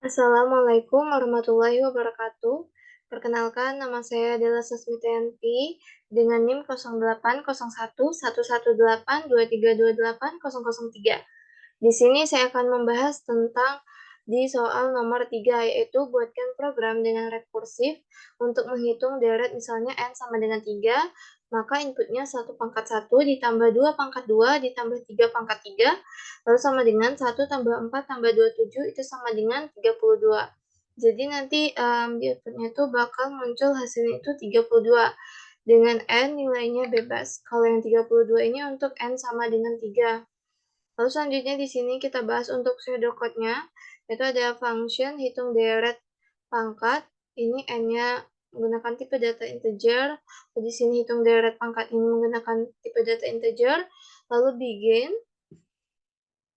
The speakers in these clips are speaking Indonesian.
Assalamualaikum warahmatullahi wabarakatuh. Perkenalkan, nama saya adalah Sasmitayanti dengan NIM 0801118823280003. Di sini saya akan membahas tentang di soal nomor 3, yaitu buatkan program dengan rekursif untuk menghitung deret misalnya n sama dengan 3, maka inputnya 1 pangkat 1 ditambah 2 pangkat 2 ditambah 3 pangkat 3, lalu sama dengan 1 tambah 4 tambah 27 itu sama dengan 32. Jadi nanti di outputnya itu bakal muncul hasilnya itu 32 dengan n nilainya bebas. Kalau yang 32 ini untuk n sama dengan 3. Lalu selanjutnya di sini kita bahas untuk pseudocode-nya, yaitu ada function hitung deret pangkat. Ini n-nya menggunakan tipe data integer. Di sini hitung deret pangkat ini menggunakan tipe data integer. Lalu begin.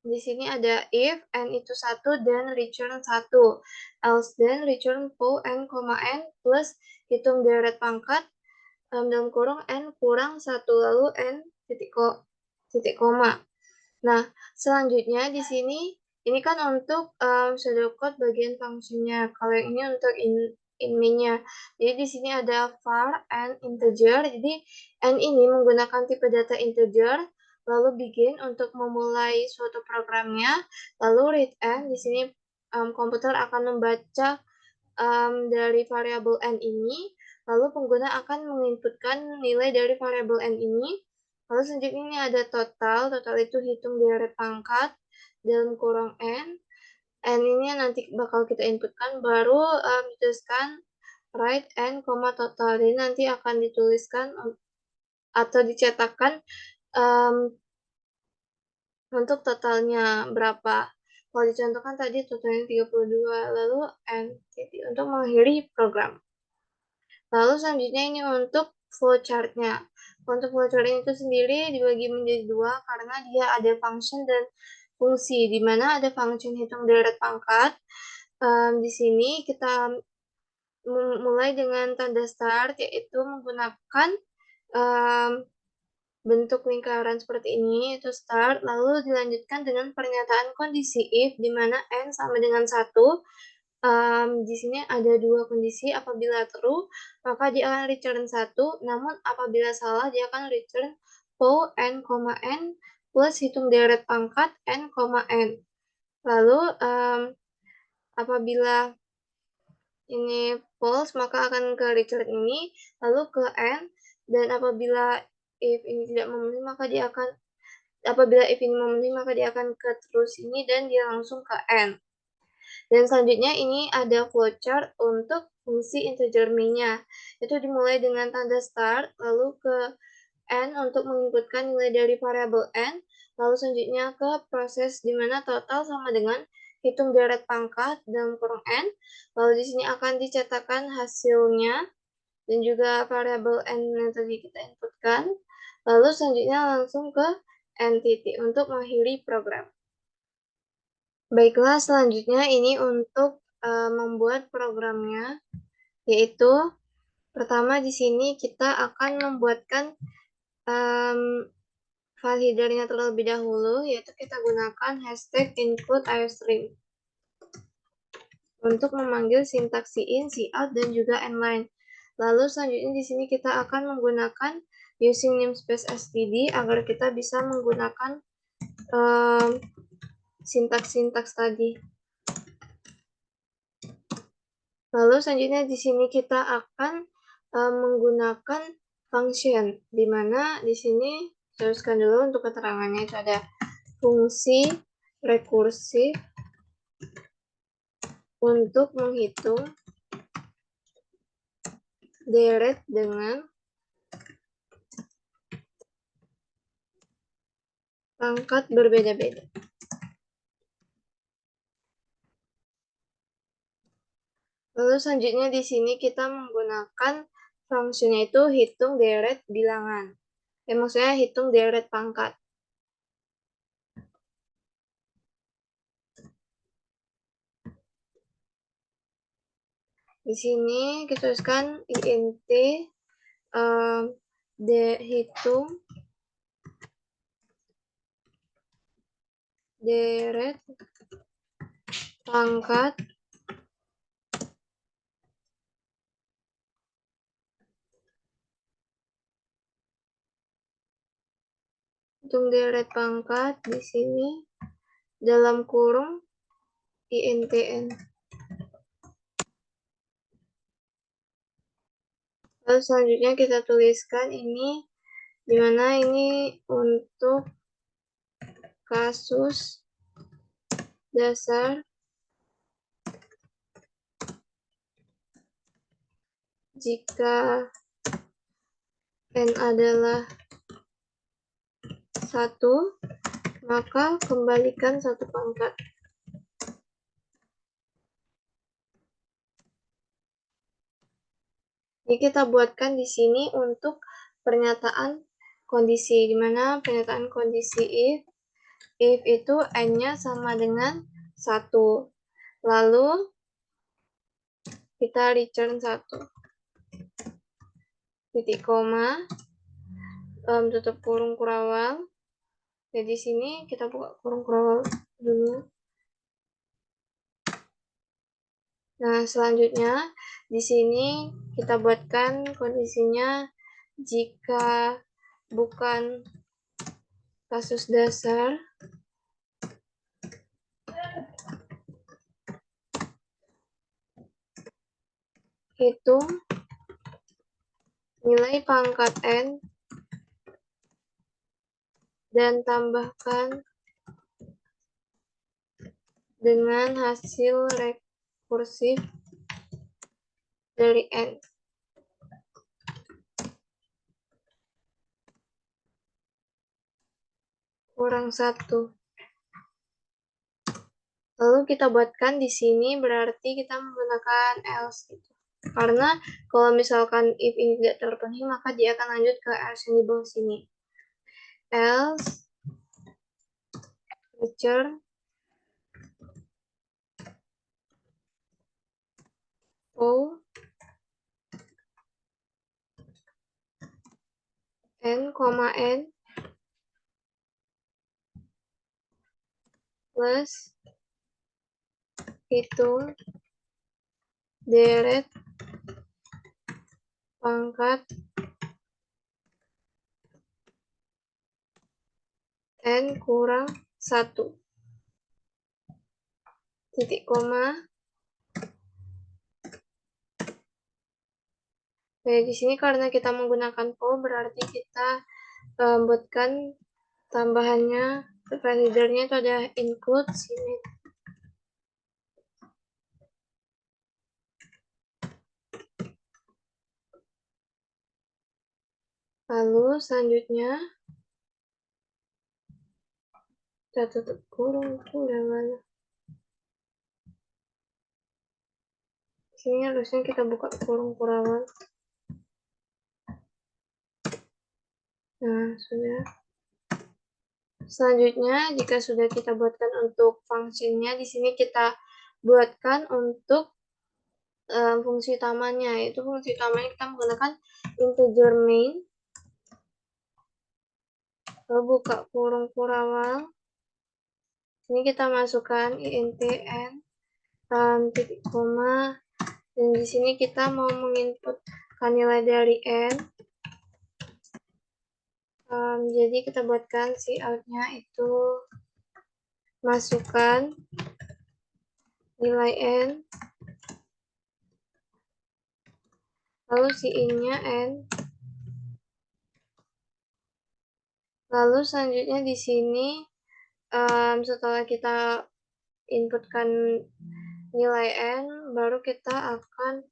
Di sini ada if n itu 1 dan return 1. Else then return po n, n plus hitung deret pangkat dalam kurung n kurang 1 lalu n titik koma. Nah, selanjutnya di sini ini kan untuk pseudocode bagian fungsinya. Kalau yang ini untuk in-main-nya. Jadi di sini ada var n integer. Jadi n ini menggunakan tipe data integer. Lalu begin untuk memulai suatu programnya. Lalu read n. Di sini komputer akan membaca dari variabel n ini. Lalu pengguna akan menginputkan nilai dari variabel n ini. Lalu selanjutnya ini ada total. Total itu hitung deret pangkat dalam kurung n. N ini nanti bakal kita inputkan. Baru dituliskan write n, total. Jadi nanti akan dituliskan atau dicetakkan untuk totalnya berapa. Kalau dicontohkan tadi totalnya 32. Lalu n titik untuk mengakhiri program. Lalu selanjutnya ini untuk flowchart-nya. Untuk flowchart itu sendiri dibagi menjadi dua karena dia ada function dan fungsi. Di mana ada function hitung deret pangkat. Di sini kita mulai dengan tanda start, yaitu menggunakan bentuk lingkaran seperti ini, itu start. Lalu dilanjutkan dengan pernyataan kondisi if, di mana n sama dengan 1. Di sini ada dua kondisi. Apabila true, maka dia akan return 1. Namun apabila salah, dia akan return po n, n plus hitung deret pangkat n, n. Lalu apabila ini false, maka akan ke return ini, lalu ke n. Dan apabila if ini tidak memenuhi, maka dia akan apabila if ini memenuhi, maka dia akan ke true sini dan dia langsung ke n. Dan selanjutnya ini ada flowchart untuk fungsi integer main-nya. Itu dimulai dengan tanda start, lalu ke n untuk menginputkan nilai dari variabel n, lalu selanjutnya ke proses di mana total sama dengan hitung deret pangkat dalam kurung n, lalu di sini akan dicetakkan hasilnya dan juga variabel n yang tadi kita inputkan, lalu selanjutnya langsung ke n titik untuk mengakhiri program. Baiklah, selanjutnya ini untuk membuat programnya, yaitu pertama di sini kita akan membuatkan file header-nya terlebih dahulu, yaitu kita gunakan hashtag include iostream untuk memanggil sintaks in, cout, dan juga inline. Lalu selanjutnya di sini kita akan menggunakan using namespace std agar kita bisa menggunakan sintaks-sintaks tadi. Lalu selanjutnya di sini kita akan menggunakan function, di mana di sini teruskan dulu untuk keterangannya itu ada fungsi rekursif untuk menghitung deret dengan pangkat berbeda-beda. Lalu selanjutnya di sini kita menggunakan fungsinya itu hitung deret bilangan. Maksudnya hitung deret pangkat. Di sini kita tuliskan int hitung deret pangkat hitung deret pangkat di sini dalam kurung INTN. Lalu selanjutnya kita tuliskan ini, dimana ini untuk kasus dasar jika N adalah 1, maka kembalikan 1 pangkat. Jadi kita buatkan di sini untuk pernyataan kondisi, di mana pernyataan kondisi if itu N-nya sama dengan 1. Lalu kita return 1. Titik koma, tutup kurung kurawal. Jadi di sini kita buka kurung kurawal dulu. Nah, selanjutnya di sini kita buatkan kondisinya jika bukan kasus dasar, hitung nilai pangkat N dan tambahkan dengan hasil rekursif dari N. Kurang 1. Lalu kita buatkan di sini berarti kita menggunakan else gitu. Karena kalau misalkan if ini tidak terpenuhi, maka dia akan lanjut ke else yang di bawah sini. Else return O N, N plus hitung deret pangkat N kurang 1. Titik koma. Nah, di sini karena kita menggunakan for, berarti kita buatkan tambahannya, validernya itu ada include sini. Lalu selanjutnya kita tutup kurung, udah mana? Sini harusnya kita buka kurung kurawal. Nah, sudah. Selanjutnya, jika sudah kita buatkan untuk fungsinya, di sini kita buatkan untuk fungsi utamanya, yaitu fungsi utamanya kita menggunakan integer main. Lalu buka kurung kurawal. Ini kita masukkan intn titik koma, dan di sini kita mau menginputkan nilai dari n. Jadi kita buatkan cout-nya itu masukkan nilai n, lalu in-nya n. Lalu selanjutnya di sini setelah kita inputkan nilai n, baru kita akan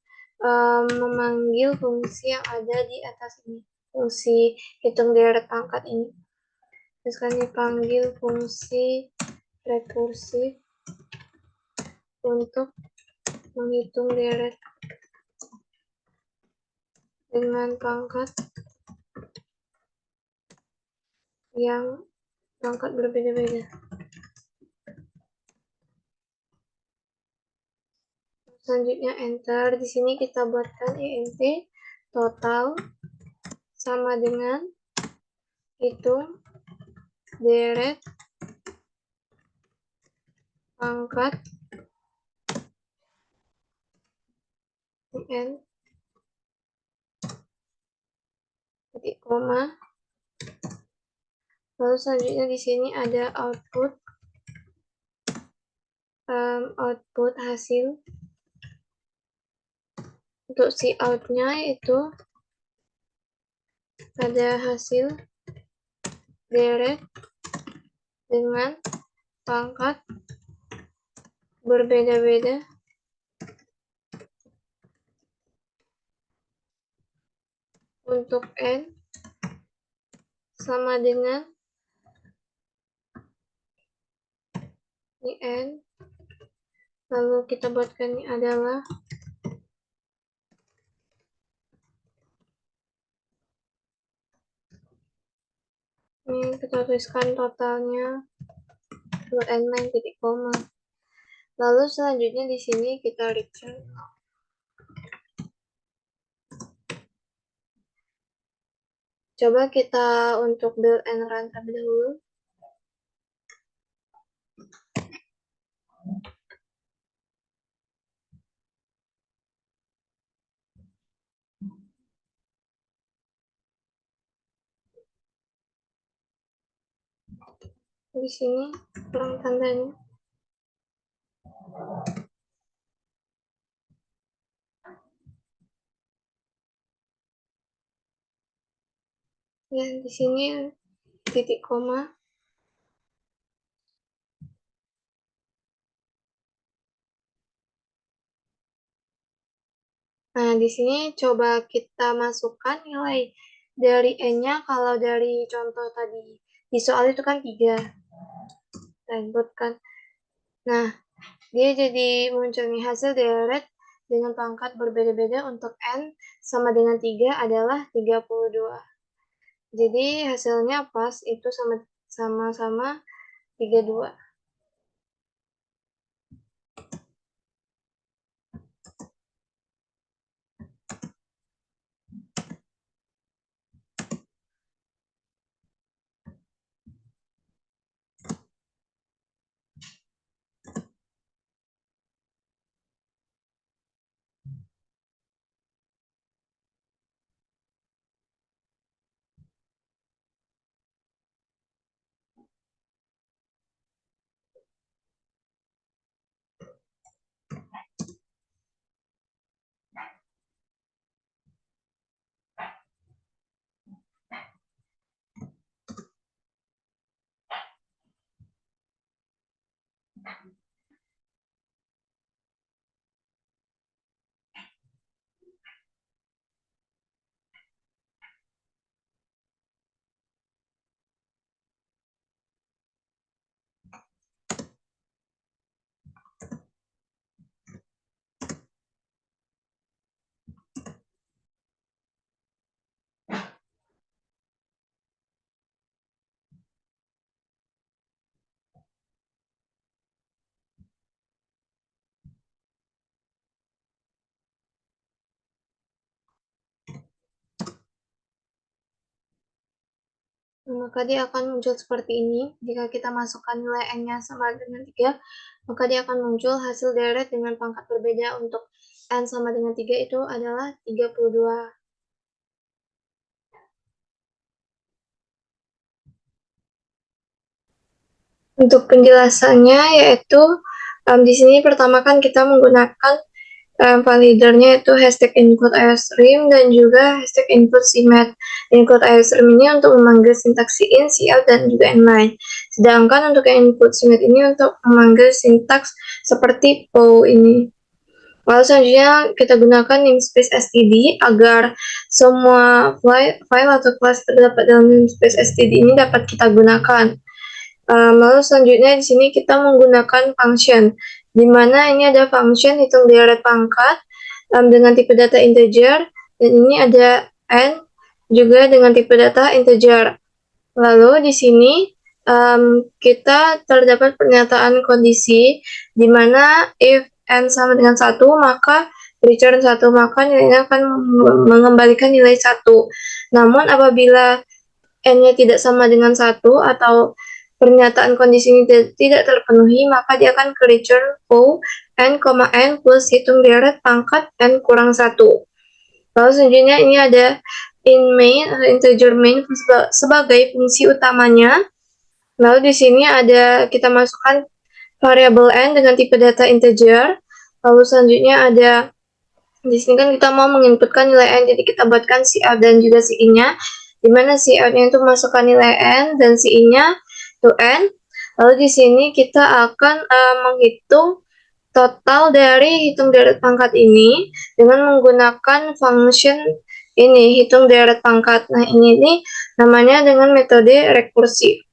memanggil fungsi yang ada di atas ini, fungsi hitung deret pangkat ini. Terus kan dipanggil fungsi rekursif untuk menghitung deret dengan pangkat yang pangkat berbeda-beda. Selanjutnya enter. Di sini kita buatkan int total sama dengan hitung deret pangkat n titik koma, Lalu selanjutnya di sini ada output hasil. Untuk si outnya itu ada hasil deret dengan pangkat berbeda-beda untuk n sama dengan ini n. Lalu kita buatkan ini adalah ini kita tuliskan totalnya n titik koma. Lalu selanjutnya di sini kita return. Coba kita untuk build and run terlebih dahulu. Di sini kurang tandanya. Ya, di sini titik koma. Nah, di sini coba kita masukkan nilai dari n-nya. Kalau dari contoh tadi di soal itu kan 3. Kita inputkan. Nah, dia jadi muncul nih hasil deret dengan pangkat berbeda-beda untuk n sama dengan 3 adalah 32. Jadi hasilnya pas itu sama-sama 32. Maka dia akan muncul seperti ini. Jika kita masukkan nilai n-nya sama dengan 3, maka dia akan muncul hasil deret dengan pangkat berbeda untuk n sama dengan 3 itu adalah 32. Untuk penjelasannya yaitu di sini pertama kan kita menggunakan validernya itu hashtag include iostream dan juga hashtag include cmet. Include iostream ini untuk memanggil sintaks in, cout, dan juga inline. Sedangkan untuk yang include cmet ini untuk memanggil sintaks seperti pow ini. Lalu selanjutnya kita gunakan namespace std agar semua file atau kelas terdapat dalam namespace std ini dapat kita gunakan. Lalu selanjutnya di sini kita menggunakan function, di mana ini ada function hitung deret pangkat dengan tipe data integer, dan ini ada n juga dengan tipe data integer. Lalu di sini kita terdapat pernyataan kondisi, di mana if n sama dengan 1, maka return 1, maka nilainya akan mengembalikan nilai 1. Namun apabila n-nya tidak sama dengan 1 atau pernyataan kondisi ini tidak terpenuhi, maka dia akan ke return pow n plus hitung deret pangkat n kurang 1. Lalu selanjutnya ini ada in main atau integer main sebagai fungsi utamanya. Lalu di sini ada kita masukkan variabel n dengan tipe data integer. Lalu selanjutnya ada di sini kan kita mau menginputkan nilai n, jadi kita buatkan cout dan juga ci-nya, di mana cout-nya itu masukkan nilai n dan ci-nya itu n. Lalu di sini kita akan menghitung total dari hitung deret pangkat ini dengan menggunakan function ini, hitung deret pangkat. Nah, ini namanya dengan metode rekursif.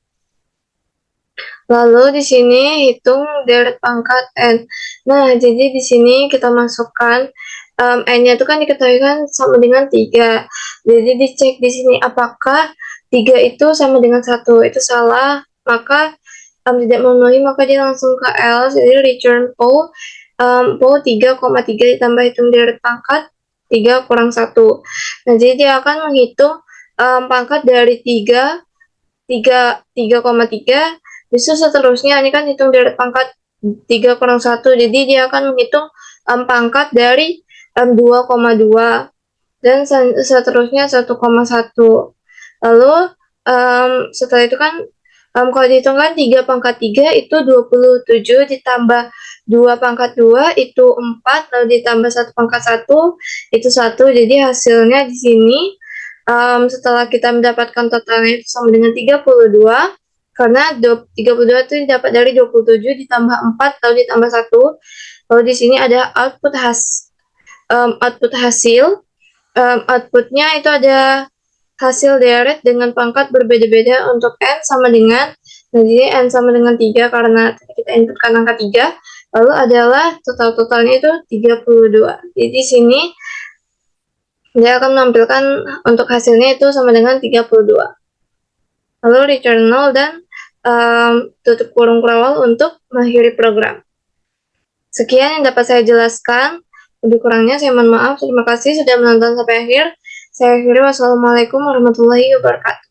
Lalu di sini hitung deret pangkat n. Nah, jadi di sini kita masukkan n-nya itu kan diketahui kan sama dengan 3. Jadi dicek di sini apakah 3 itu sama dengan 1. Itu salah, maka tidak memenuhi, maka dia langsung ke else. Jadi return po 3,3 ditambah hitung deret pangkat 3 kurang 1. Nah, jadi dia akan menghitung pangkat dari 3,3. Bisa seterusnya, ini kan hitung deret pangkat 3 kurang 1. Jadi dia akan menghitung pangkat dari 2,2 dan seterusnya 1,1. Lalu setelah itu kan kalau dihitung kan 3 pangkat 3 itu 27 ditambah 2 pangkat 2 itu 4, lalu ditambah 1 pangkat 1 itu 1. Jadi hasilnya di sini setelah kita mendapatkan totalnya itu sama dengan 32, karena 32 itu didapat dari 27 ditambah 4 lalu ditambah 1. Lalu di sini ada output hasil. Outputnya itu ada hasil deret dengan pangkat berbeda-beda untuk n sama dengan, nah jadi n sama dengan 3 karena kita inputkan angka 3, lalu adalah totalnya itu 32. Jadi di sini dia akan menampilkan untuk hasilnya itu sama dengan 32. Lalu return 0 dan tutup kurung kurawal untuk mengakhiri program. Sekian yang dapat saya jelaskan. Lebih kurangnya saya mohon maaf. Terima kasih sudah menonton sampai akhir. Saya akhiri, wassalamualaikum warahmatullahi wabarakatuh.